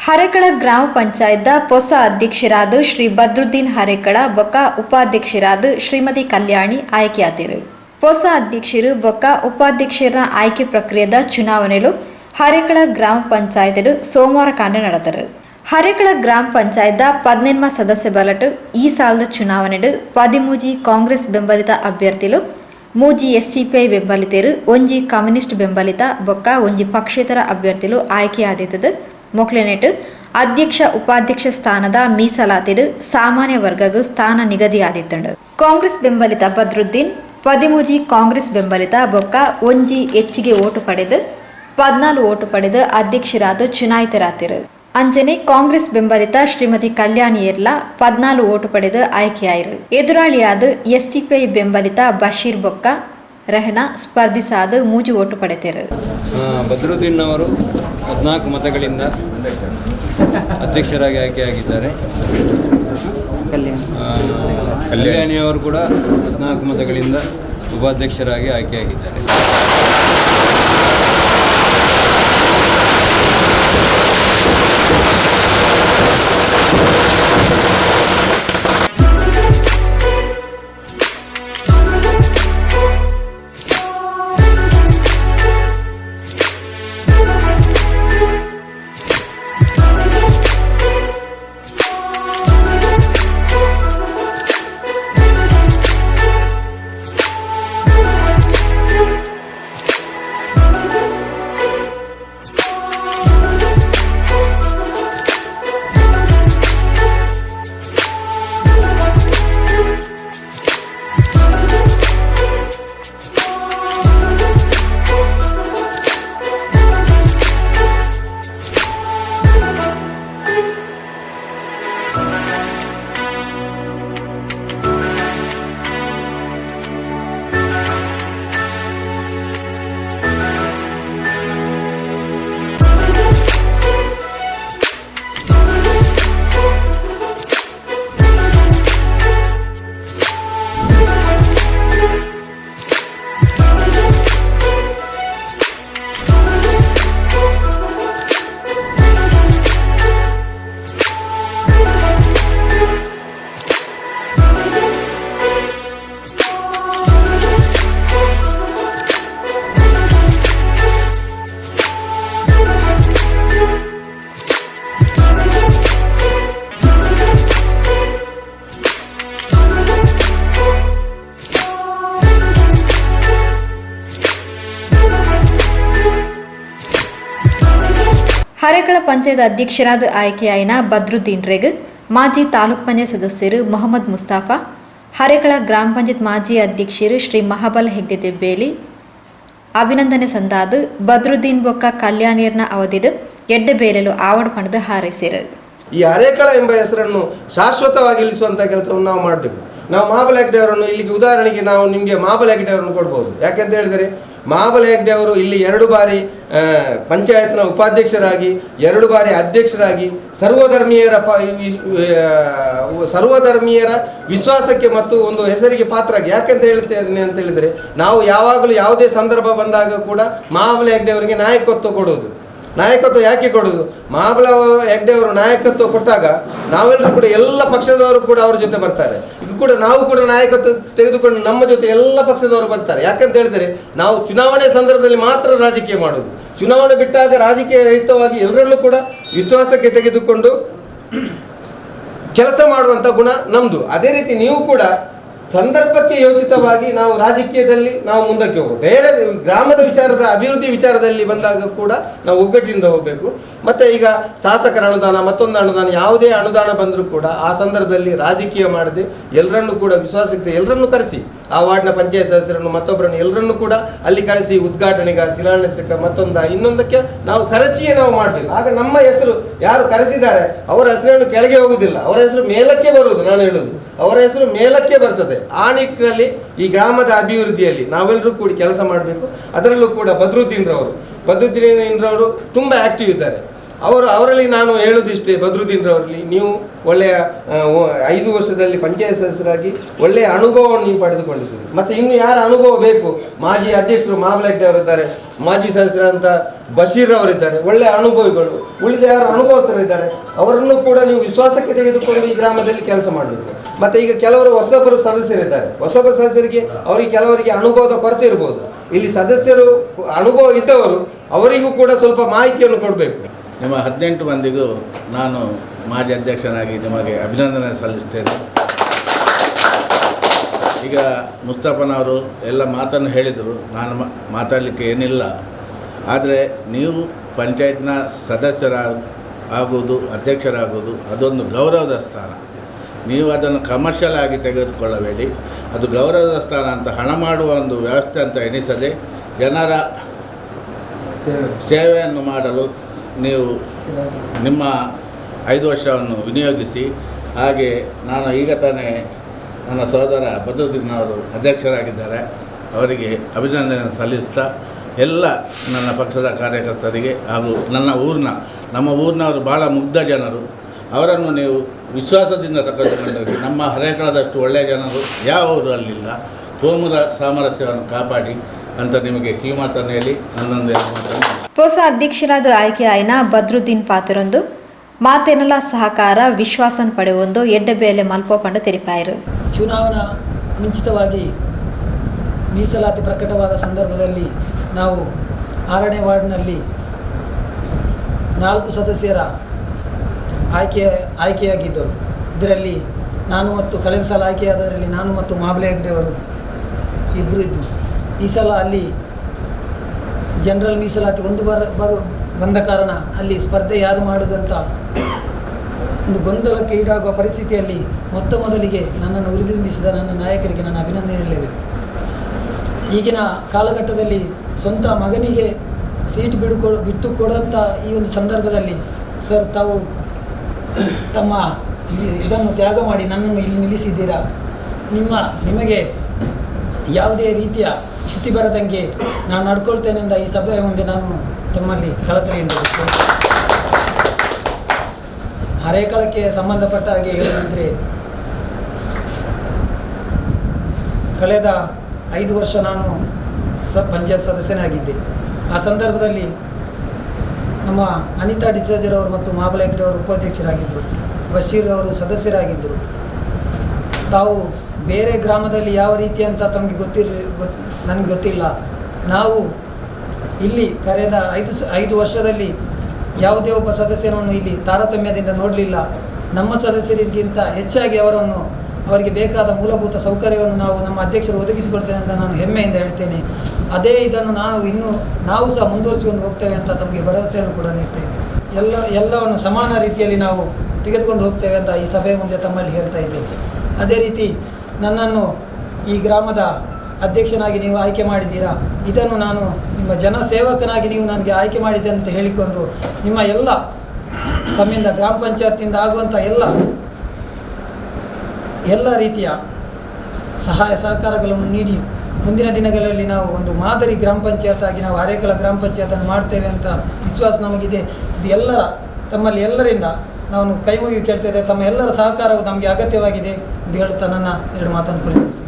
ಹರೇಕಳ ಗ್ರಾಮ ಪಂಚಾಯತ್ದ ಹೊಸ ಅಧ್ಯಕ್ಷರಾದ ಶ್ರೀ ಬದ್ರುದ್ದೀನ್ ಹರೇಕಳ ಬೊಕ್ಕ ಉಪಾಧ್ಯಕ್ಷರಾದ ಶ್ರೀಮತಿ ಕಲ್ಯಾಣಿ ಆಯ್ಕೆಯಾದರು. ಹೊಸ ಅಧ್ಯಕ್ಷರು ಬೊಕ್ಕ ಉಪಾಧ್ಯಕ್ಷರ ಆಯ್ಕೆ ಪ್ರಕ್ರಿಯೆದ ಚುನಾವಣೆಲು ಹರೇಕಳ ಗ್ರಾಮ ಪಂಚಾಯತ್ ಸೋಮವಾರ ಕಾಂಡ ನಡೆದರು. ಹರೇಕಳ ಗ್ರಾಮ ಪಂಚಾಯತ್ದ 17 ಸದಸ್ಯ ಬಲಟ್ ಈ ಸಾಲದ ಚುನಾವಣೆಡು 13 ಕಾಂಗ್ರೆಸ್ ಬೆಂಬಲಿತ ಅಭ್ಯರ್ಥಿಲು 3 SDPI ಬೆಂಬಲಿತರು, 1 ಕಮ್ಯುನಿಸ್ಟ್ ಬೆಂಬಲಿತ ಬೊಕ್ಕ 1 ಪಕ್ಷೇತರ ಅಭ್ಯರ್ಥಿಲು ಆಯ್ಕೆಯಾದಿತದು. ಮೊಕ್ಲೆನೆಟ್ ಅಧ್ಯಕ್ಷ ಉಪಾಧ್ಯಕ್ಷ ಸ್ಥಾನದ ಮೀಸಲಾತಿಡು ಸಾಮಾನ್ಯ ವರ್ಗಗೂ ಸ್ಥಾನ ನಿಗದಿಯಾದಿತ್ತಂಡು. ಕಾಂಗ್ರೆಸ್ ಬೆಂಬಲಿತ ಬದ್ರುದ್ದೀನ್ 13 ಕಾಂಗ್ರೆಸ್ ಬೆಂಬಲಿತ ಬೊಕ್ಕ 1 ಹೆಚ್ಚಿಗೆ ಓಟು ಪಡೆದು 14 ಓಟು ಪಡೆದು ಅಧ್ಯಕ್ಷರಾದ ಚುನಾಯಿತರಾತಿರು. ಅಂಜನೆ ಕಾಂಗ್ರೆಸ್ ಬೆಂಬಲಿತ ಶ್ರೀಮತಿ ಕಲ್ಯಾಣಿ ಏರ್ಲಾ 14 ಓಟು ಪಡೆದು ಆಯ್ಕೆಯಾಯಿರು. ಎದುರಾಳಿಯಾದ SDPI ಬೆಂಬಲಿತ ಬಶೀರ್ ಬೊಕ್ಕ ರೆಹನಾ ಸ್ಪರ್ಧಿಸಾದ 3 ಓಟು ಪಡೆದರು. ಬದ್ರುದ್ದೀನ್ ಅವರು 14 ಮತಗಳಿಂದ ಅಧ್ಯಕ್ಷರಾಗಿ ಆಯ್ಕೆಯಾಗಿದ್ದಾರೆ. ಕಲ್ಯಾಣಿಯವರು ಕೂಡ 14 ಮತಗಳಿಂದ ಉಪಾಧ್ಯಕ್ಷರಾಗಿ ಆಯ್ಕೆಯಾಗಿದ್ದಾರೆ. ಹರೇಕಳ ಪಂಚಾಯತ್ ಅಧ್ಯಕ್ಷರಾದ ಆಯ್ಕೆಯಾಯಿನ ಬದ್ರುದ್ದೀನ್ ರೇಗ್ ಮಾಜಿ ತಾಲೂಕ್ ಪಂಚಾಯತ್ ಸದಸ್ಯರು ಮೊಹಮ್ಮದ್ ಮುಸ್ತಾಫಾ, ಹರೇಕಳ ಗ್ರಾಮ ಪಂಚಾಯತ್ ಮಾಜಿ ಅಧ್ಯಕ್ಷರು ಶ್ರೀ ಮಹಾಬಲ್ ಹೆಗ್ಡೆ ದೆಬ್ಬೇಲಿ ಅಭಿನಂದನೆ ಸಂದಾದು ಬದ್ರುದ್ದೀನ್ ಬೊಕ್ಕ ಕಲ್ಯಾಣಿಯರ್ನ ಅವಧಿಡು ಎಡ್ಡೆ ಬೇಲೆಲು ಆವಡ್ ಪಣದು ಹಾರೈಸಿರು. ಈ ಹರೇಕಳ ಎಂಬ ಹೆಸರನ್ನು ಶಾಶ್ವತವಾಗಿ ಇಳಿಸುವಂಥ ಕೆಲಸವನ್ನು ನಾವು ಮಾಡಬೇಕು. ನಾವು ಮಹಾಬಲ್ ಹೆಗ್ಡೆ ಅವರನ್ನು ಇಲ್ಲಿಗೆ ಉದಾಹರಣೆಗೆ ನಾವು ನಿಮಗೆ ಮಹಾಬಲ್ ಹೆಗ್ಡೆ ಅವರನ್ನು ಕೊಡ್ಬೋದು. ಯಾಕೆಂತ ಹೇಳಿದರೆ ಮಹಾಬಲ್ ಹೆಗ್ಡೆ ಅವರು ಇಲ್ಲಿ 2 ಬಾರಿ ಪಂಚಾಯತ್ನ ಉಪಾಧ್ಯಕ್ಷರಾಗಿ 2 ಬಾರಿ ಅಧ್ಯಕ್ಷರಾಗಿ ಸರ್ವಧರ್ಮೀಯರ ವಿಶ್ವಾಸಕ್ಕೆ ಮತ್ತು ಒಂದು ಹೆಸರಿಗೆ ಪಾತ್ರರಾಗಿ. ಯಾಕೆಂತ ಹೇಳ್ತೇನೆ ಅಂತ ಹೇಳಿದರೆ ನಾವು ಯಾವಾಗಲೂ ಯಾವುದೇ ಸಂದರ್ಭ ಬಂದಾಗ ಕೂಡ ಮಹಾಬಲ್ ಹೆಗ್ಡೆ ಅವರಿಗೆ ನಾಯಕತ್ವ ಕೊಡೋದು. ನಾಯಕತ್ವ ಯಾಕೆ ಕೊಡೋದು? ಮಹಾಬಲ ಹೆಗ್ಡೆ ಅವರು ನಾಯಕತ್ವ ಕೊಟ್ಟಾಗ ನಾವೆಲ್ಲರೂ ಕೂಡ ಎಲ್ಲ ಪಕ್ಷದವರು ಕೂಡ ಅವ್ರ ಜೊತೆ ಬರ್ತಾರೆ. ಈಗ ಕೂಡ ನಾವು ಕೂಡ ನಾಯಕತ್ವ ತೆಗೆದುಕೊಂಡು ನಮ್ಮ ಜೊತೆ ಎಲ್ಲ ಪಕ್ಷದವರು ಬರ್ತಾರೆ. ಯಾಕಂತ ಹೇಳಿದರೆ ನಾವು ಚುನಾವಣೆ ಸಂದರ್ಭದಲ್ಲಿ ಮಾತ್ರ ರಾಜಕೀಯ ಮಾಡೋದು. ಚುನಾವಣೆ ಬಿಟ್ಟಾಗ ರಾಜಕೀಯ ರಹಿತವಾಗಿ ಎಲ್ಲರನ್ನೂ ಕೂಡ ವಿಶ್ವಾಸಕ್ಕೆ ತೆಗೆದುಕೊಂಡು ಕೆಲಸ ಮಾಡುವಂಥ ಗುಣ ನಮ್ಮದು. ಅದೇ ರೀತಿ ನೀವು ಕೂಡ ಸಂದರ್ಭಕ್ಕೆ ಯೋಚಿತವಾಗಿ ನಾವು ರಾಜಕೀಯದಲ್ಲಿ ನಾವು ಮುಂದಕ್ಕೆ ಹೋಗಬೇಕು. ಬೇರೆ ಗ್ರಾಮದ ವಿಚಾರದ ಅಭಿವೃದ್ಧಿ ವಿಚಾರದಲ್ಲಿ ಬಂದಾಗ ಕೂಡ ನಾವು ಒಗ್ಗಟ್ಟಿನಿಂದ ಹೋಗಬೇಕು. ಮತ್ತು ಈಗ ಶಾಸಕರ ಅನುದಾನ ಮತ್ತೊಂದು ಅನುದಾನ ಯಾವುದೇ ಅನುದಾನ ಬಂದರೂ ಕೂಡ ಆ ಸಂದರ್ಭದಲ್ಲಿ ರಾಜಕೀಯ ಮಾಡದೆ ಎಲ್ಲರನ್ನೂ ಕೂಡ ವಿಶ್ವಾಸಕ್ಕೆ ಎಲ್ಲರನ್ನೂ ಕರೆಸಿ, ಆ ವಾರ್ಡ್ನ ಪಂಚಾಯತ್ ಸದಸ್ಯರನ್ನು ಮತ್ತೊಬ್ಬರನ್ನು ಎಲ್ಲರನ್ನೂ ಕೂಡ ಅಲ್ಲಿ ಕರೆಸಿ ಉದ್ಘಾಟನೆಗೆ ಶಿಲಾನ್ಯಾಸಕ್ಕೆ ಇನ್ನೊಂದಕ್ಕೆ ನಾವು ಕರೆಸಿಯೇ ನಾವು ಮಾಡಬೇಕು. ಆಗ ನಮ್ಮ ಹೆಸರು ಯಾರು ಕರೆಸಿದ್ದಾರೆ ಅವರ ಹೆಸರನ್ನು ಕೆಳಗೆ ಹೋಗುವುದಿಲ್ಲ, ಅವರ ಹೆಸರು ಮೇಲಕ್ಕೆ ಬರುವುದು. ನಾನು ಹೇಳುವುದು ಅವರ ಹೆಸರು ಮೇಲಕ್ಕೆ ಬರ್ತದೆ. ಆ ನಿಟ್ಟಿನಲ್ಲಿ ಈ ಗ್ರಾಮದ ಅಭಿವೃದ್ಧಿಯಲ್ಲಿ ನಾವೆಲ್ಲರೂ ಕೂಡಿ ಕೆಲಸ ಮಾಡಬೇಕು. ಅದರಲ್ಲೂ ಕೂಡ ಬದ್ರುದ್ದೀನ್ ರವರು ತುಂಬ ಆ್ಯಕ್ಟಿವ್ ಇದ್ದಾರೆ. ಅವರಲ್ಲಿ ನಾನು ಹೇಳುವುದಿಷ್ಟೇ, ಬದ್ರುದ್ದೀನ್ ರವರಲ್ಲಿ ನೀವು ಒಳ್ಳೆಯ 5 ವರ್ಷದಲ್ಲಿ ಪಂಚಾಯತ್ ಸದಸ್ಯರಾಗಿ ಒಳ್ಳೆಯ ಅನುಭವವನ್ನು ನೀವು ಪಡೆದುಕೊಂಡಿದ್ದೀರಿ. ಮತ್ತು ಇನ್ನು ಯಾರ ಅನುಭವ ಬೇಕು? ಮಾಜಿ ಅಧ್ಯಕ್ಷರು ಮಹಾಬಲೇಶ್ವರವರಿದ್ದಾರೆ, ಮಾಜಿ ಸದಸ್ಯರಂತ ಬಶೀರ್ ಅವರಿದ್ದಾರೆ, ಒಳ್ಳೆಯ ಅನುಭವಿಗಳು. ಉಳಿದ ಯಾರು ಅನುಭವಸ್ಥರಿದ್ದಾರೆ ಅವರನ್ನು ಕೂಡ ನೀವು ವಿಶ್ವಾಸಕ್ಕೆ ತೆಗೆದುಕೊಂಡು ಈ ಗ್ರಾಮದಲ್ಲಿ ಕೆಲಸ ಮಾಡಬೇಕು. ಮತ್ತು ಈಗ ಕೆಲವರು ಹೊಸಬರು ಸದಸ್ಯರಿದ್ದಾರೆ, ಹೊಸಬ ಸದಸ್ಯರಿಗೆ ಅವರಿಗೆ ಕೆಲವರಿಗೆ ಅನುಭವದ ಕೊರತೆ ಇರ್ಬೋದು. ಇಲ್ಲಿ ಸದಸ್ಯರು ಅನುಭವ ಇದ್ದವರು ಅವರಿಗೂ ಕೂಡ ಸ್ವಲ್ಪ ಮಾಹಿತಿಯನ್ನು ಕೊಡಬೇಕು. ನಿಮ್ಮ 18 ಮಂದಿಗೂ ನಾನು ಮಾಜಿ ಅಧ್ಯಕ್ಷನಾಗಿ ನಿಮಗೆ ಅಭಿನಂದನೆ ಸಲ್ಲಿಸ್ತೇನೆ. ಈಗ ಮುಸ್ತಫನವರು ಎಲ್ಲ ಮಾತನ್ನು ಹೇಳಿದರು, ನಾನು ಮಾತಾಡಲಿಕ್ಕೆ ಏನಿಲ್ಲ. ಆದರೆ ನೀವು ಪಂಚಾಯತ್ನ ಆಗುವುದು, ಅಧ್ಯಕ್ಷರಾಗುವುದು ಅದೊಂದು ಗೌರವದ ಸ್ಥಾನ. ನೀವು ಅದನ್ನು ಕಮರ್ಷಿಯಲ್ ಆಗಿ ತೆಗೆದುಕೊಳ್ಳಬೇಡಿ. ಅದು ಗೌರವದ ಸ್ಥಾನ ಅಂತ ಹಣ ಮಾಡುವ ಒಂದು ವ್ಯವಸ್ಥೆ ಅಂತ ಎಣಿಸದೆ ಜನರ ಸೇವೆಯನ್ನು ಮಾಡಲು ನೀವು ನಿಮ್ಮ 5 ವರ್ಷವನ್ನು ವಿನಿಯೋಗಿಸಿ. ಹಾಗೆ ನಾನು ಈಗ ತಾನೇ ನನ್ನ ಸಹೋದರ ಬದ್ರುದ್ದೀನ್ ಅವರು ಅಧ್ಯಕ್ಷರಾಗಿದ್ದಾರೆ, ಅವರಿಗೆ ಅಭಿನಂದನೆ ಸಲ್ಲಿಸ್ತಾ ಎಲ್ಲ ನನ್ನ ಪಕ್ಷದ ಕಾರ್ಯಕರ್ತರಿಗೆ ಹಾಗೂ ನಮ್ಮ ಊರಿನವರು ಭಾಳ ಮುಗ್ಧ ಜನರು, ಅವರನ್ನು ನೀವು ವಿಶ್ವಾಸದಿಂದ ತಗೊಂಡು ನಮ್ಮ ಹರೇಕಳದಷ್ಟು ಒಳ್ಳೆಯ ಜನರು ಯಾವ ಊರಲ್ಲಿಲ್ಲ. ಕೋಮುರ ಸಾಮರಸ್ಯವನ್ನು ಕಾಪಾಡಿ ಅಂತ ನಿಮಗೆ ಕಿವಿಮಾತನ್ನು ಹೇಳಿ ನನ್ನೊಂದು ಮಾತನ್ನು ಹೊಸ ಅಧ್ಯಕ್ಷರಾದ ಆಯ್ಕೆ ಆಯ್ನ ಬದ್ರುದ್ದೀನ್ ಪಾತ್ರೊಂದು ಮಾತೆನಲ ಸಹಕಾರ ವಿಶ್ವಾಸನ್ ಪಡೆಯೊಂದು ಎಡ್ಡಬೇಲೆ ಮಲ್ಪೋಪಂಡ ತೆರಿಪಾಯರು. ಚುನಾವಣಾ ಮುಂಚಿತವಾಗಿ ಮೀಸಲಾತಿ ಪ್ರಕಟವಾದ ಸಂದರ್ಭದಲ್ಲಿ ನಾವು 6ನೇ ವಾರ್ಡ್ನಲ್ಲಿ 4 ಸದಸ್ಯರ ಆಯ್ಕೆಯಾಗಿದ್ದರು. ಇದರಲ್ಲಿ ನಾನು ಮತ್ತು ಕಳೆದ ಸಲ ಆಯ್ಕೆಯಾದವರಲ್ಲಿ ನಾನು ಮತ್ತು ಮಾಬ್ಲೆ ಹೆಗ್ಡೆ ಅವರು ಇಬ್ಬರು ಇದ್ದು, ಈ ಸಲ ಅಲ್ಲಿ ಜನರಲ್ ಮೀಸಲಾತಿ ಬಂದ ಕಾರಣ ಅಲ್ಲಿ ಸ್ಪರ್ಧೆ ಯಾರು ಮಾಡುವುದಂತ ಒಂದು ಗೊಂದಲಕ್ಕೆ ಈಡಾಗುವ ಪರಿಸ್ಥಿತಿಯಲ್ಲಿ ಮೊದಲಿಗೆ ನನ್ನನ್ನು ಹುರಿದುಂಬಿಸಿದ ನನ್ನ ನಾಯಕರಿಗೆ ನಾನು ಅಭಿನಂದನೆ ಹೇಳಲೇಬೇಕು. ಈಗಿನ ಕಾಲಘಟ್ಟದಲ್ಲಿ ಸ್ವಂತ ಮಗನಿಗೆ ಸೀಟ್ ಬಿಟ್ಟು ಕೊಡುವಂಥ ಈ ಒಂದು ಸಂದರ್ಭದಲ್ಲಿ ಸರ್ ತಾವು ತಮ್ಮ ಇದನ್ನು ತ್ಯಾಗ ಮಾಡಿ ನನ್ನನ್ನು ಇಲ್ಲಿ ನಿಲ್ಲಿಸಿದ್ದೀರಾ. ನಿಮಗೆ ಯಾವುದೇ ರೀತಿಯ ಚ್ಯುತಿ ಬರದಂಗೆ ನಾನು ನಡ್ಕೊಳ್ತೇನೆ ಎಂದ ಈ ಸಭೆಯ ಮುಂದೆ ನಾನು ತಮ್ಮಲ್ಲಿ ಕಳಕಳಿಯಿಂದ ಹರೇಕಳಕ್ಕೆ ಸಂಬಂಧಪಟ್ಟ ಹಾಗೆ ಹೇಳದಿದ್ದರೆ ಕಳೆದ 5 ವರ್ಷ ನಾನು ಪಂಚಾಯತ್ ಸದಸ್ಯನಾಗಿದ್ದೆ. ಆ ಸಂದರ್ಭದಲ್ಲಿ ನಮ್ಮ ಅನಿತಾ ಡಿಸೋಜರ್ ಅವರು ಮತ್ತು ಮಾಬಲ ಹೆಗ್ಡೆ ಅವರು ಉಪಾಧ್ಯಕ್ಷರಾಗಿದ್ದರು, ಬಶೀರ್ ಅವರು ಸದಸ್ಯರಾಗಿದ್ದರು. ತಾವು ಬೇರೆ ಗ್ರಾಮದಲ್ಲಿ ಯಾವ ರೀತಿ ಅಂತ ತಮಗೆ ನನಗೆ ಗೊತ್ತಿಲ್ಲ. ನಾವು ಇಲ್ಲಿ ಕರೆದ 5 ವರ್ಷದಲ್ಲಿ ಯಾವುದೇ ಒಬ್ಬ ಸದಸ್ಯನನ್ನು ಇಲ್ಲಿ ತಾರತಮ್ಯದಿಂದ ನೋಡಲಿಲ್ಲ. ನಮ್ಮ ಸದಸ್ಯರಿಗಿಂತ ಹೆಚ್ಚಾಗಿ ಅವರಿಗೆ ಬೇಕಾದ ಮೂಲಭೂತ ಸೌಕರ್ಯವನ್ನು ನಮ್ಮ ಅಧ್ಯಕ್ಷರು ಒದಗಿಸಿಕೊಡ್ತೇನೆ ಅಂತ ನಾನು ಹೆಮ್ಮೆಯಿಂದ ಹೇಳ್ತೇನೆ. ಅದೇ ಇದನ್ನು ನಾವು ಸಹ ಮುಂದುವರಿಸಿಕೊಂಡು ಹೋಗ್ತೇವೆ ಅಂತ ತಮಗೆ ಭರವಸೆಯನ್ನು ಕೂಡ ನೀಡ್ತಾ ಇದ್ದೇನೆ. ಎಲ್ಲವನ್ನು ಸಮಾನ ರೀತಿಯಲ್ಲಿ ನಾವು ತೆಗೆದುಕೊಂಡು ಹೋಗ್ತೇವೆ ಅಂತ ಈ ಸಭೆ ಮುಂದೆ ತಮ್ಮಲ್ಲಿ ಹೇಳ್ತಾ ಇದ್ದೇನೆ. ಅದೇ ರೀತಿ ನನ್ನನ್ನು ಈ ಗ್ರಾಮದ ಅಧ್ಯಕ್ಷನಾಗಿ ನೀವು ಆಯ್ಕೆ ಮಾಡಿದ್ದೀರಾ, ಇದನ್ನು ನಾನು ನಿಮ್ಮ ಜನಸೇವಕನಾಗಿ ನೀವು ನನಗೆ ಆಯ್ಕೆ ಮಾಡಿದ್ದೇನೆ ಅಂತ ಹೇಳಿಕೊಂಡು ನಿಮ್ಮ ತಮ್ಮಿಂದ ಗ್ರಾಮ ಪಂಚಾಯತಿಂದ ಆಗುವಂಥ ಎಲ್ಲ ರೀತಿಯ ಸಹಾಯ ಸಹಕಾರಗಳನ್ನು ನೀಡಿ ಮುಂದಿನ ದಿನಗಳಲ್ಲಿ ನಾವು ಒಂದು ಮಾದರಿ ಗ್ರಾಮ ಪಂಚಾಯತ್ ಆಗಿ ನಾವು ಹರೇಕಳ ಗ್ರಾಮ ಪಂಚಾಯತನ್ನು ಮಾಡ್ತೇವೆ ಅಂತ ವಿಶ್ವಾಸ ನಮಗಿದೆ. ಇದು ತಮ್ಮಲ್ಲಿ ಎಲ್ಲರಿಂದ ನಾನು ಕೈ ಮುಗಿ ಕೇಳ್ತಾ ಇದ್ದೆ. ತಮ್ಮ ಎಲ್ಲರ ಸಹಕಾರವು ನಮಗೆ ಅಗತ್ಯವಾಗಿದೆ ಎಂದು ಹೇಳುತ್ತಾ ನನ್ನ 2 ಮಾತನ್ನು ಕೊನೆಗೊಳಿಸಿ